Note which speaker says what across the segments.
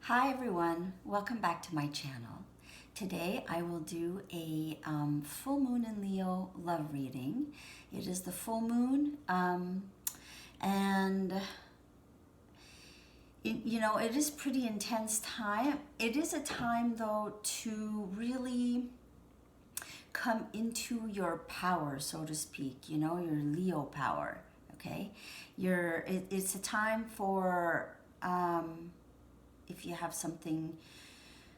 Speaker 1: Hi everyone, welcome back to my channel. Today I will do a full moon in Leo love reading. It is the full moon and it is pretty intense time. It is a time though to really come into your power, so to speak, your Leo power, okay? It's a time for if you have something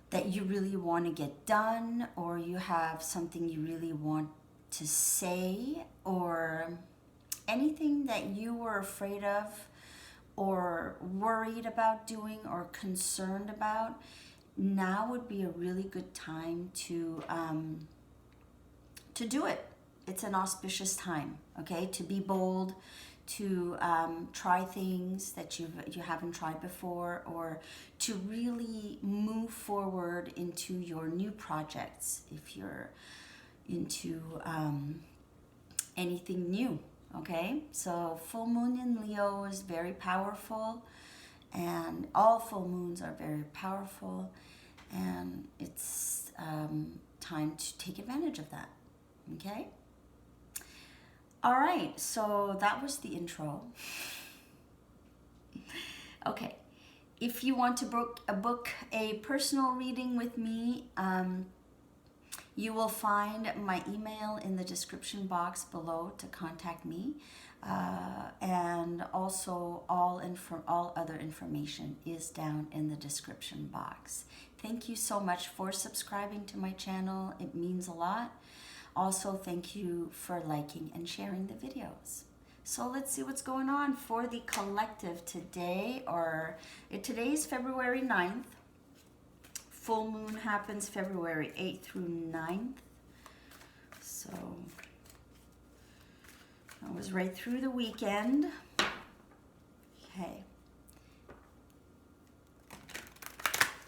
Speaker 1: that you really want to get done, or you have something you really want to say, or anything that you were afraid of or worried about doing or concerned about, now would be a really good time to do it. It's an auspicious time, okay, to be bold, to try things that you haven't tried before, or to really move forward into your new projects if you're into anything new, okay? So full moon in Leo is very powerful, and all full moons are very powerful, and it's time to take advantage of that, okay? All right, so that was the intro. Okay, if you want to book a personal reading with me, you will find my email in the description box below to contact me, and also all other information is down in the description box. Thank you so much for subscribing to my channel. It means a lot. Also, thank you for liking and sharing the videos. So let's see what's going on for the collective today, today is February 9th. Full moon happens February 8th through 9th. So that was right through the weekend. Okay.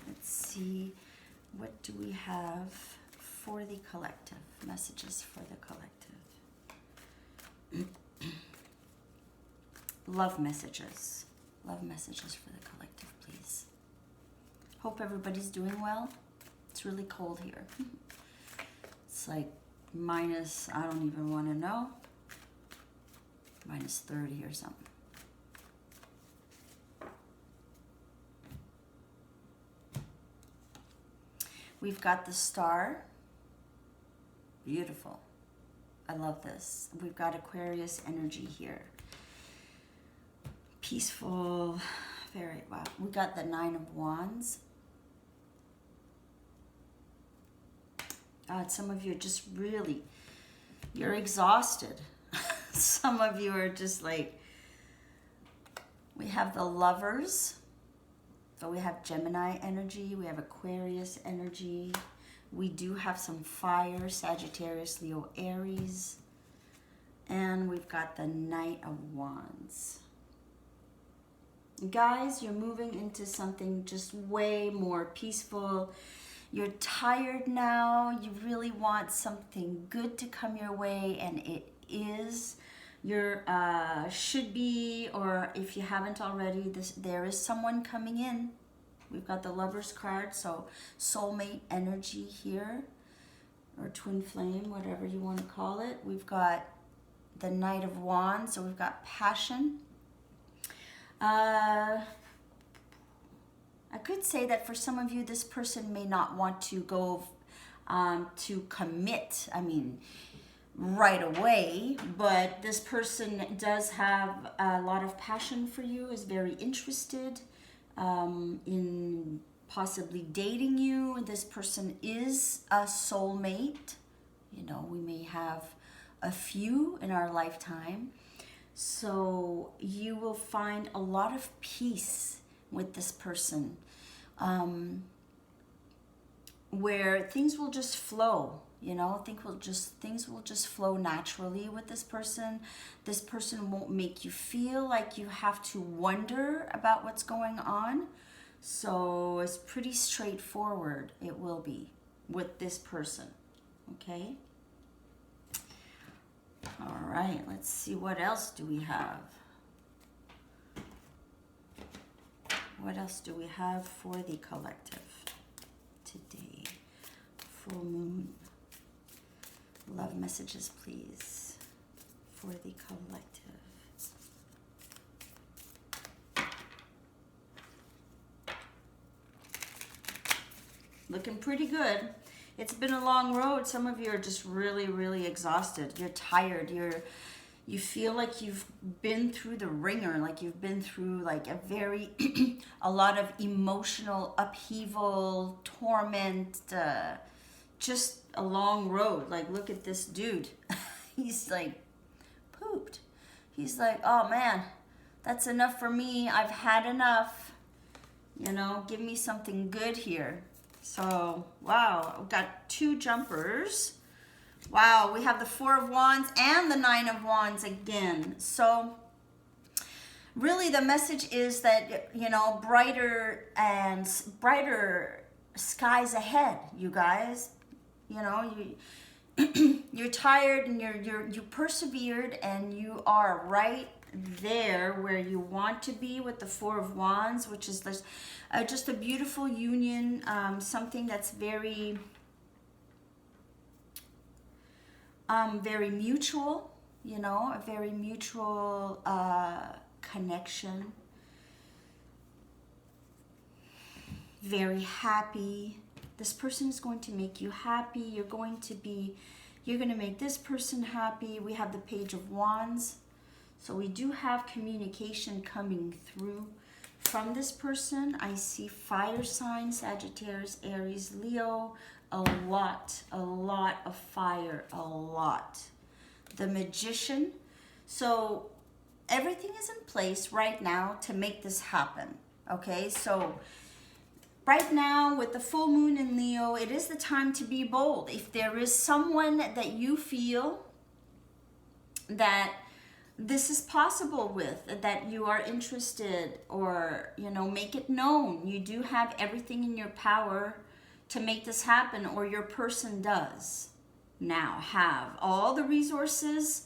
Speaker 1: Let's see, what do we have for the collective? Messages for the collective. Love messages. Love messages for the collective, please. Hope everybody's doing well. It's really cold here. It's like minus, I don't even want to know, minus 30 or something. We've got the star. Beautiful. I love this. We've got Aquarius energy here. Peaceful. Very wow. We got the 9 of Wands. Some of you are just really, you're exhausted. Some of you are just like, we have the Lovers. So we have Gemini energy. We have Aquarius energy. We do have some fire, Sagittarius, Leo, Aries. And we've got the Knight of Wands. Guys, you're moving into something just way more peaceful. You're tired now. You really want something good to come your way, and it is. You're should be, or if you haven't already, there is someone coming in. We've got the Lovers card, so soulmate energy here, or twin flame, whatever you want to call it. We've got the Knight of Wands, so we've got passion. I could say that for some of you, this person may not want to go to commit, right away, but this person does have a lot of passion for you, is very interested in possibly dating you. This person is a soulmate. We may have a few in our lifetime. So you will find a lot of peace with this person, where things will just flow. Things will just flow naturally with this person. This person won't make you feel like you have to wonder about what's going on. So it's pretty straightforward. It will be with this person. Okay. All right. Let's see, what else do we have? What else do we have for the collective today? Full moon. Love messages, please, for the collective. Looking pretty good. It's been a long road. Some of you are just really, really exhausted. You're tired. You feel like you've been through the ringer, like you've been through like a lot of emotional upheaval, torment, just a long road. Like, look at this dude. He's like pooped. He's like, oh man, that's enough for me. I've had enough. You know, give me something good here. So, wow, I've got 2 jumpers. Wow, we have the 4 of Wands and the 9 of Wands again. So, really the message is that, you know, brighter skies ahead, you guys. You know, you're tired and you persevered and you are right there where you want to be with the 4 of Wands, which is this, just a beautiful union, something that's very mutual, you know, a very mutual connection, very happy. This person is going to make you happy. You're going to make this person happy. We have the Page of Wands. So we do have communication coming through from this person. I see fire signs, Sagittarius, Aries, Leo, a lot of fire, a lot. The Magician. So everything is in place right now to make this happen. Okay, so right now with the full moon in Leo, it is the time to be bold. If there is someone that you feel that this is possible with, that you are interested, or, you know, make it known. You do have everything in your power to make this happen, or your person does now have all the resources.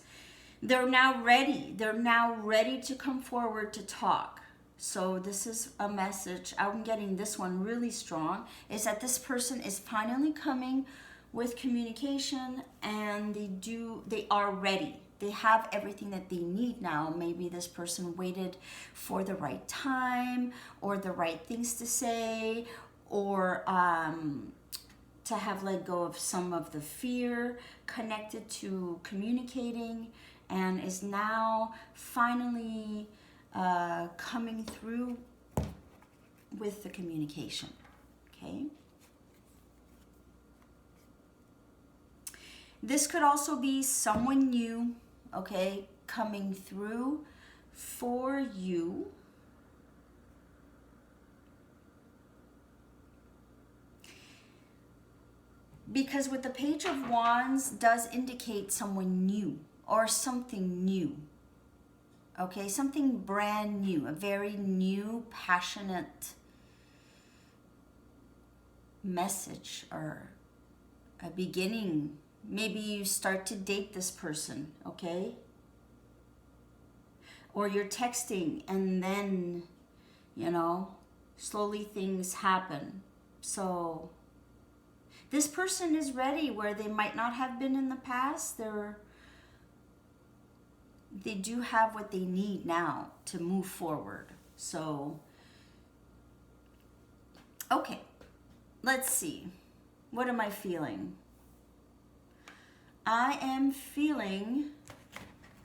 Speaker 1: They're now ready. They're now ready to come forward to talk. So this is a message. I'm getting this one really strong, is that this person is finally coming with communication, and they are ready. They have everything that they need now. Maybe this person waited for the right time, or the right things to say, or to have let go of some of the fear connected to communicating, and is now finally coming through with the communication. Okay. This could also be someone new, okay, coming through for you. Because with the Page of Wands does indicate someone new or something new. Okay, something brand new, a very new, passionate message, or a beginning. Maybe you start to date this person, okay? Or you're texting and then, you know, slowly things happen. So this person is ready where they might not have been in the past. They do have what they need now to move forward. So, okay, let's see. What am I feeling? I am feeling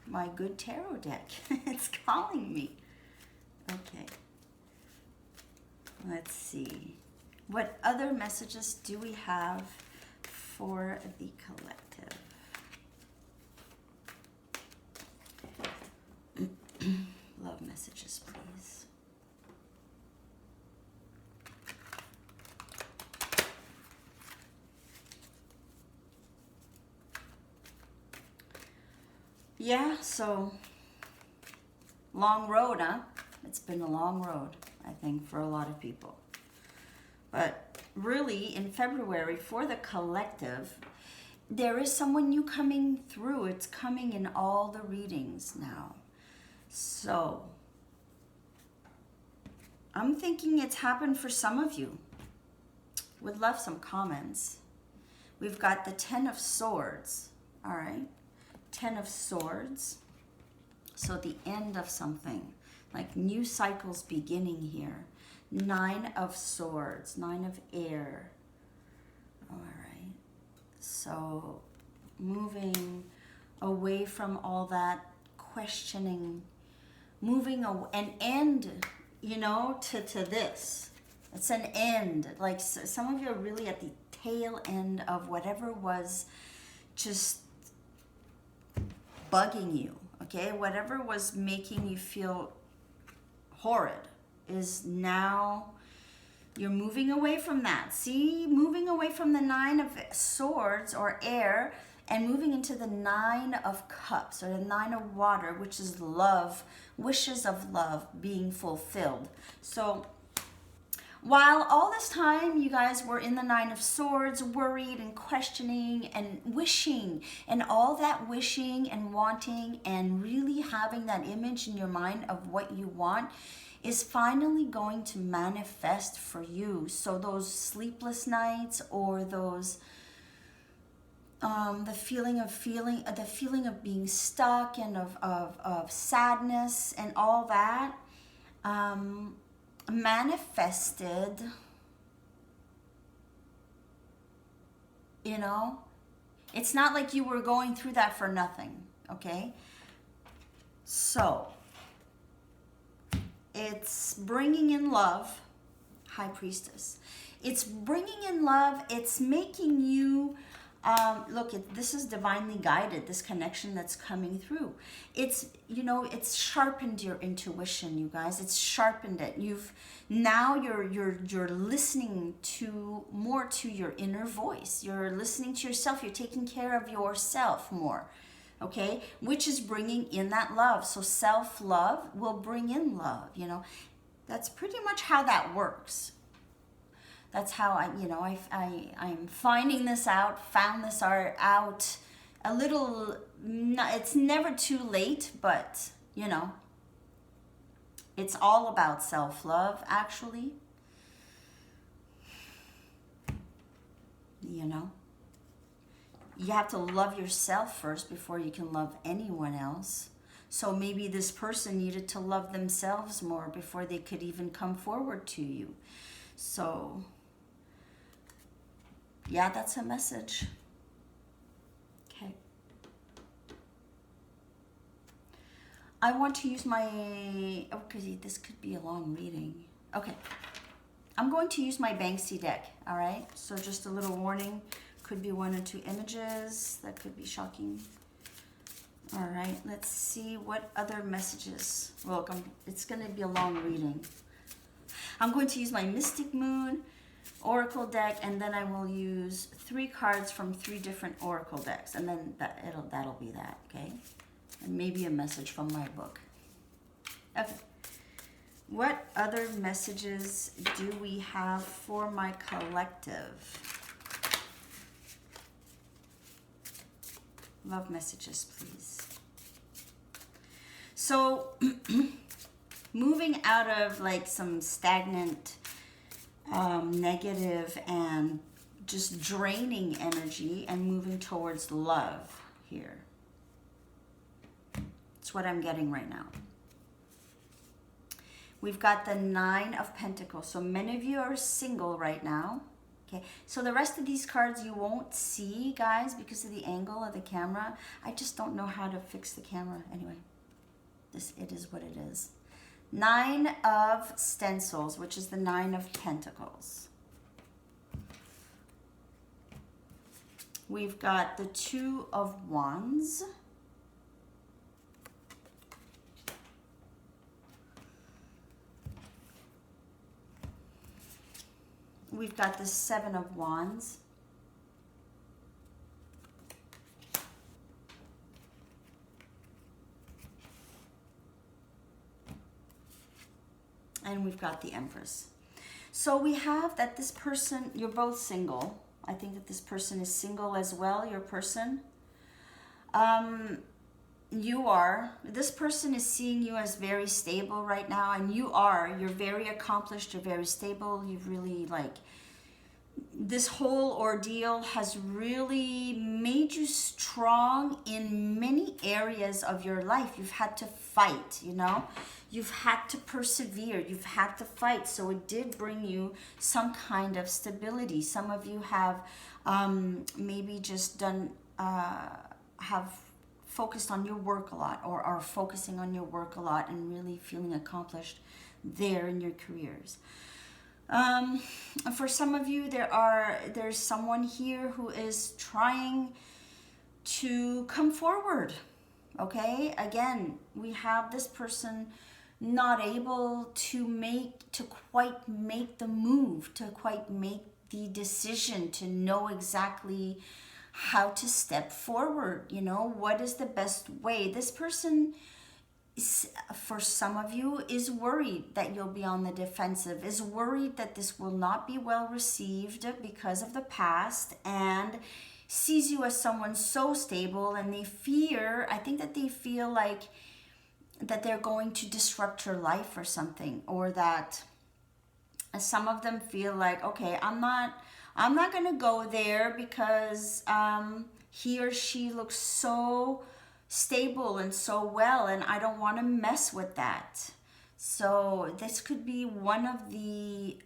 Speaker 1: my good tarot deck. It's calling me. Okay. Let's see. What other messages do we have for the collective? Love messages, please. Yeah, so long road, huh? It's been a long road, I think, for a lot of people. But really, in February, for the collective, there is someone new coming through. It's coming in all the readings now. So, I'm thinking it's happened for some of you. Would love some comments. We've got the 10 of Swords. All right. 10 of Swords. So the end of something. Like new cycles beginning here. 9 of Swords. 9 of Air. All right. So moving away from all that questioning. Moving an end, you know, to this. It's an end. Like some of you are really at the tail end of whatever was just bugging you, okay? Whatever was making you feel horrid is now, you're moving away from that. See, moving away from the 9 of Swords or Air and moving into the 9 of Cups or the 9 of Water, which is love, wishes of love being fulfilled. So while all this time you guys were in the 9 of Swords, worried and questioning and wishing, and all that wishing and wanting and really having that image in your mind of what you want is finally going to manifest for you. So those sleepless nights or those the feeling of being stuck and of sadness and all that manifested, you know. It's not like you were going through that for nothing, okay? So it's bringing in love, High Priestess. It's bringing in love. It's making you look, this is divinely guided, this connection that's coming through. It's, you know, it's sharpened your intuition, you guys. It's sharpened it. Now you're listening to more to your inner voice. You're listening to yourself. You're taking care of yourself more, okay? Which is bringing in that love. So self-love will bring in love, you know. That's pretty much how that works. That's how I'm finding this out, found this art out a little, it's never too late, but, you know, it's all about self-love, actually. You know, you have to love yourself first before you can love anyone else. So maybe this person needed to love themselves more before they could even come forward to you. So yeah, that's a message. Okay. I want to use my, okay, this could be a long reading. Okay. I'm going to use my Banksy deck, all right? So just a little warning. Could be 1 or 2 images. That could be shocking. All right, let's see what other messages. Well, it's going to be a long reading. I'm going to use my Mystic Moon Oracle deck, and then I will use 3 cards from 3 different Oracle decks, and then that'll be that, okay? And maybe a message from my book. Okay. What other messages do we have for my collective? Love messages, please. So, moving out of like some stagnant, negative and just draining energy and moving towards love here. It's what I'm getting right now. We've got the 9 of Pentacles. So many of you are single right now. Okay, so the rest of these cards you won't see, guys, because of the angle of the camera. I just don't know how to fix the camera. Anyway, it is what it is. 9 of Stencils, which is the 9 of Pentacles. We've got the 2 of Wands. We've got the 7 of Wands. And we've got the Empress. So we have that this person, you're both single. I think that this person is single as well, your person. this person is seeing you as very stable right now, and you're very accomplished, you're very stable, you've really like, this whole ordeal has really made you strong in many areas of your life. You've had to fight, you know, you've had to persevere, you've had to fight. So it did bring you some kind of stability. Some of you have maybe just have focused on your work a lot, or are focusing on your work a lot and really feeling accomplished there in your careers. For some of you, there's someone here who is trying to come forward. Okay, again, we have this person not able to quite make the move, to quite make the decision, to know exactly how to step forward. You know, what is the best way? This person, for some of you, is worried that you'll be on the defensive, is worried that this will not be well received because of the past, and sees you as someone so stable, and I think that they feel like that they're going to disrupt your life or something, or that some of them feel like, okay, I'm not going to go there because he or she looks so stable and so well, and I don't want to mess with that. So this could be one of the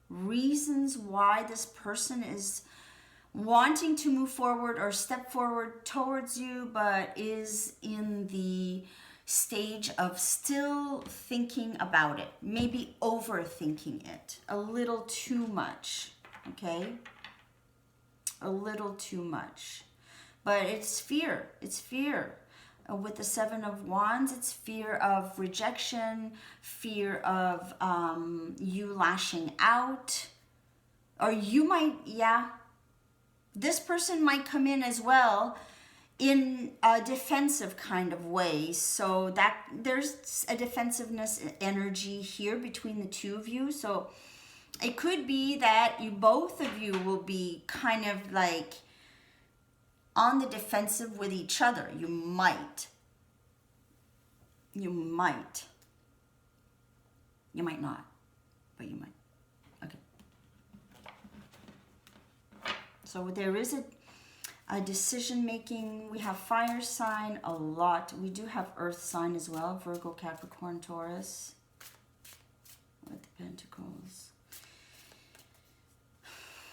Speaker 1: reasons why this person is wanting to move forward or step forward towards you, but is in the stage of still thinking about it, maybe overthinking it a little too much. Okay, a little too much. But it's fear. It's fear. With the Seven of Wands, it's fear of rejection, fear of you lashing out. Or you might, this person might come in as well in a defensive kind of way. So that there's a defensiveness energy here between the two of you. So it could be that both of you will be kind of like on the defensive with each other. You might not, but you might. Okay. So there is a decision making. We have fire sign a lot. We do have earth sign as well, Virgo, Capricorn, Taurus, with the Pentacles.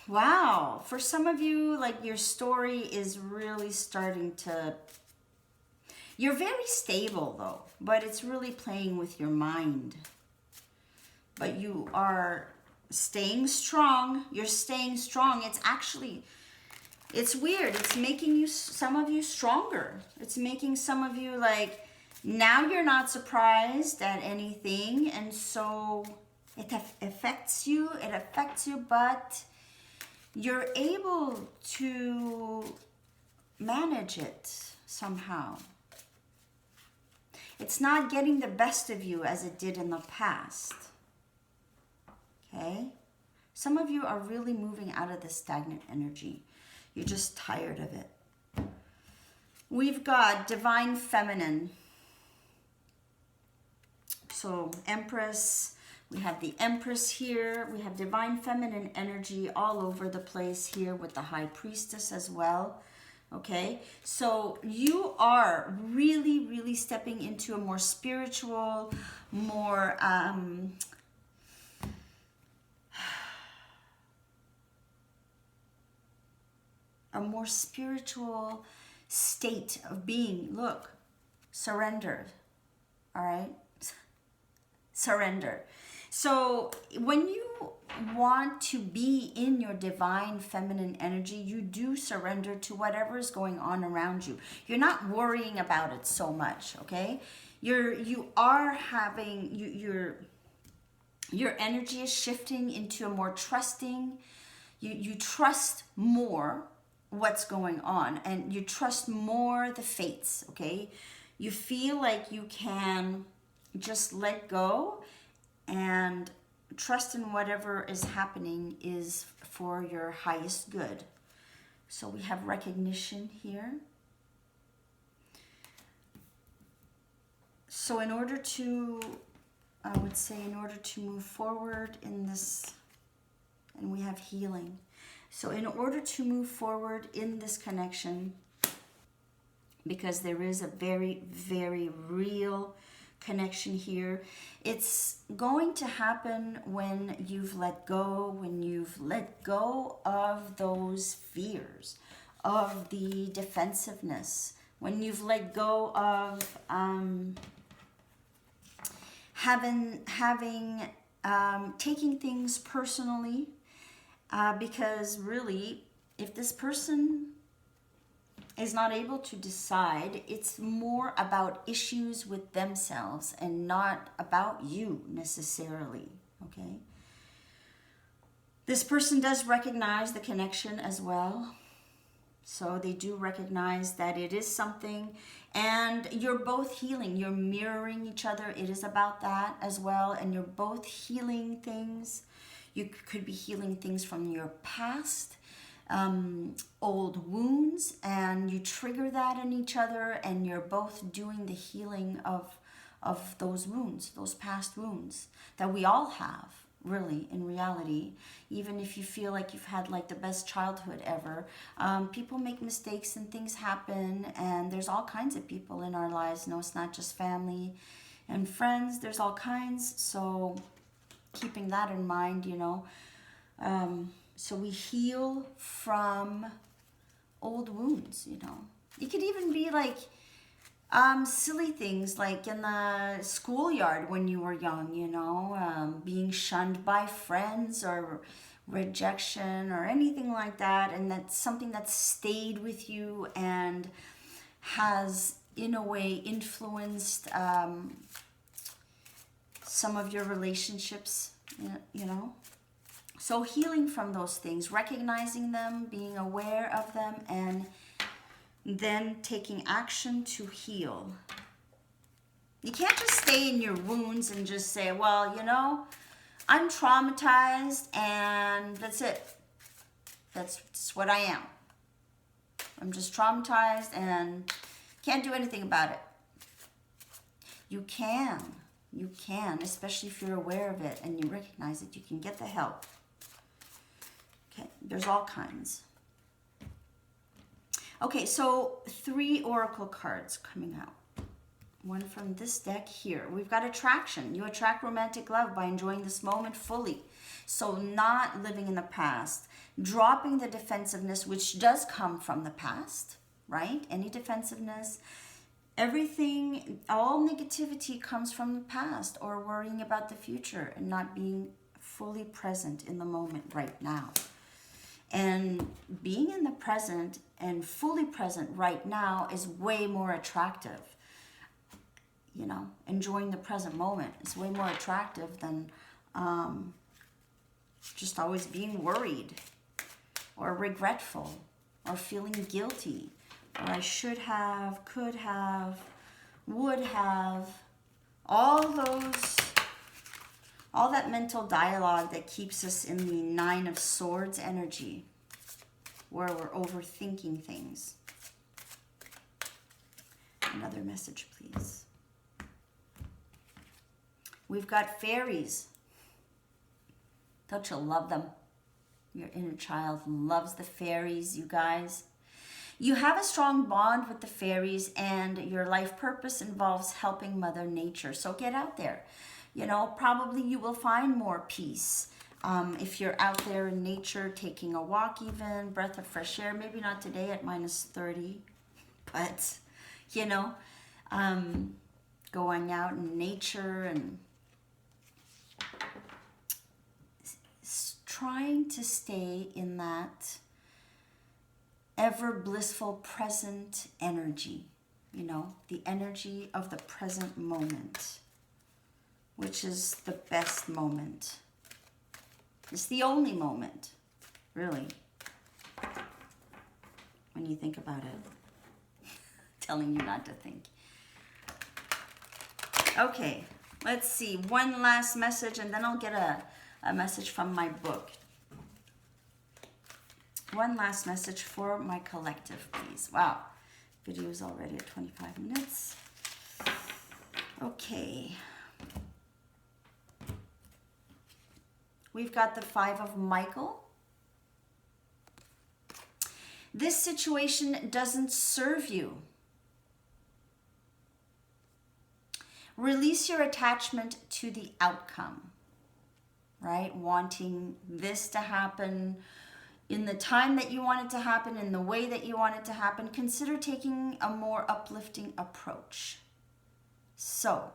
Speaker 1: Wow, for some of you, like, your story is really starting to, you're very stable though, but it's really playing with your mind. But you are staying strong. You're staying strong. It's weird. It's making some of you stronger. It's making some of you like, now you're not surprised at anything. And so it affects you, but you're able to manage it somehow. It's not getting the best of you as it did in the past. Okay? Some of you are really moving out of the stagnant energy. You're just tired of it. We've got divine feminine. So Empress. We have the Empress here. We have divine feminine energy all over the place here with the High Priestess as well. Okay, so you are really, really stepping into a more spiritual, more a more spiritual state of being. Look, surrendered. All right, surrender. So when you want to be in your divine feminine energy, you do surrender to whatever is going on around you. You're not worrying about it so much, okay? Your energy is shifting into a more trusting. You trust more what's going on, and you trust more the fates, okay? You feel like you can just let go and trust in whatever is happening is for your highest good. So we have recognition here. So in order to, I would say, in order to move forward in this, and we have healing. So in order to move forward in this connection, because there is a very, very real connection here, it's going to happen when you've let go, of those fears, of the defensiveness, when you've let go of taking things personally, because really, if this person is not able to decide, it's more about issues with themselves and not about you necessarily, okay? This person does recognize the connection as well. So they do recognize that it is something, and you're both healing. You're mirroring each other. It is about that as well, and you're both healing things. You could be healing things from your past, old wounds, and you trigger that in each other, and you're both doing the healing of those wounds, those past wounds that we all have, really, in reality. Even if you feel like you've had like the best childhood ever, people make mistakes and things happen, and there's all kinds of people in our lives. No, it's not just family and friends. There's all kinds. So keeping that in mind, you know. So we heal from old wounds, you know. It could even be like silly things like in the schoolyard when you were young, you know, being shunned by friends or rejection or anything like that. And that's something that stayed with you and has, in a way, influenced some of your relationships, you know. So healing from those things, recognizing them, being aware of them, and then taking action to heal. You can't just stay in your wounds and just say, well, you know, I'm traumatized and that's it. That's what I am. I'm just traumatized and can't do anything about it. You can, especially if you're aware of it and you recognize it. You can get the help. Okay, there's all kinds. Okay, so 3 oracle cards coming out. One from this deck here. We've got attraction. You attract romantic love by enjoying this moment fully. So not living in the past. Dropping the defensiveness, which does come from the past, right? Any defensiveness. Everything, all negativity comes from the past, or worrying about the future and not being fully present in the moment right now. And being in the present and fully present right now is way more attractive. You know, enjoying the present moment is way more attractive than just always being worried or regretful or feeling guilty or I should have, could have, would have. All that mental dialogue that keeps us in the 9 of Swords energy, where we're overthinking things. Another message, please. We've got fairies. Don't you love them? Your inner child loves the fairies, you guys. You have a strong bond with the fairies, and your life purpose involves helping Mother Nature. So get out there. You know, probably you will find more peace if you're out there in nature, taking a walk even, breath of fresh air. Maybe not today at -30, but, you know, going out in nature and trying to stay in that ever blissful present energy, you know, the energy of the present moment, which is the best moment. It's the only moment, really, when you think about it. Telling you not to think. Okay, let's see. One last message, and then I'll get a message from my book. One last message for my collective, please. Wow, video is already at 25 minutes. Okay. We've got the Five of Michael. This situation doesn't serve you. Release your attachment to the outcome, right? Wanting this to happen in the time that you want it to happen, in the way that you want it to happen. Consider taking a more uplifting approach. So,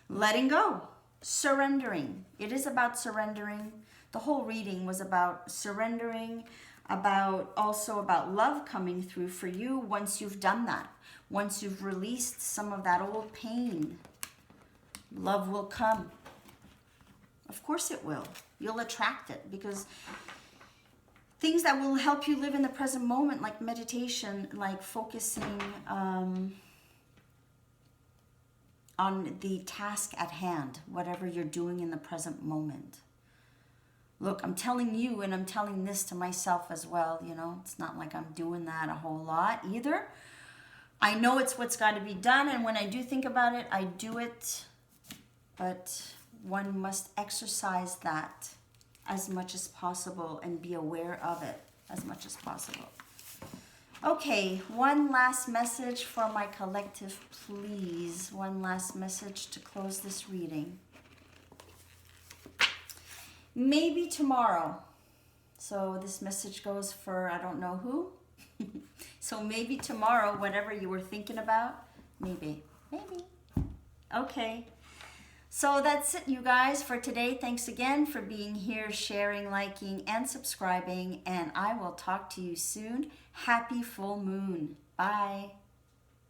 Speaker 1: letting go, surrendering. It is about surrendering. The whole reading was about surrendering, also about love coming through for you once you've done that. Once you've released some of that old pain, love will come. Of course it will. You'll attract it, because things that will help you live in the present moment, like meditation, like focusing on the task at hand, whatever you're doing in the present moment. Look, I'm telling you, and I'm telling this to myself as well, you know, it's not like I'm doing that a whole lot either. I know it's what's got to be done, and when I do think about it, I do it, but one must exercise that as much as possible and be aware of it as much as possible. Okay, one last message for my collective, please. One last message to close this reading. Maybe tomorrow. So this message goes for I don't know who. So maybe tomorrow, whatever you were thinking about, maybe. Okay. So that's it, you guys, for today. Thanks again for being here, sharing, liking, and subscribing. And I will talk to you soon. Happy full moon. Bye.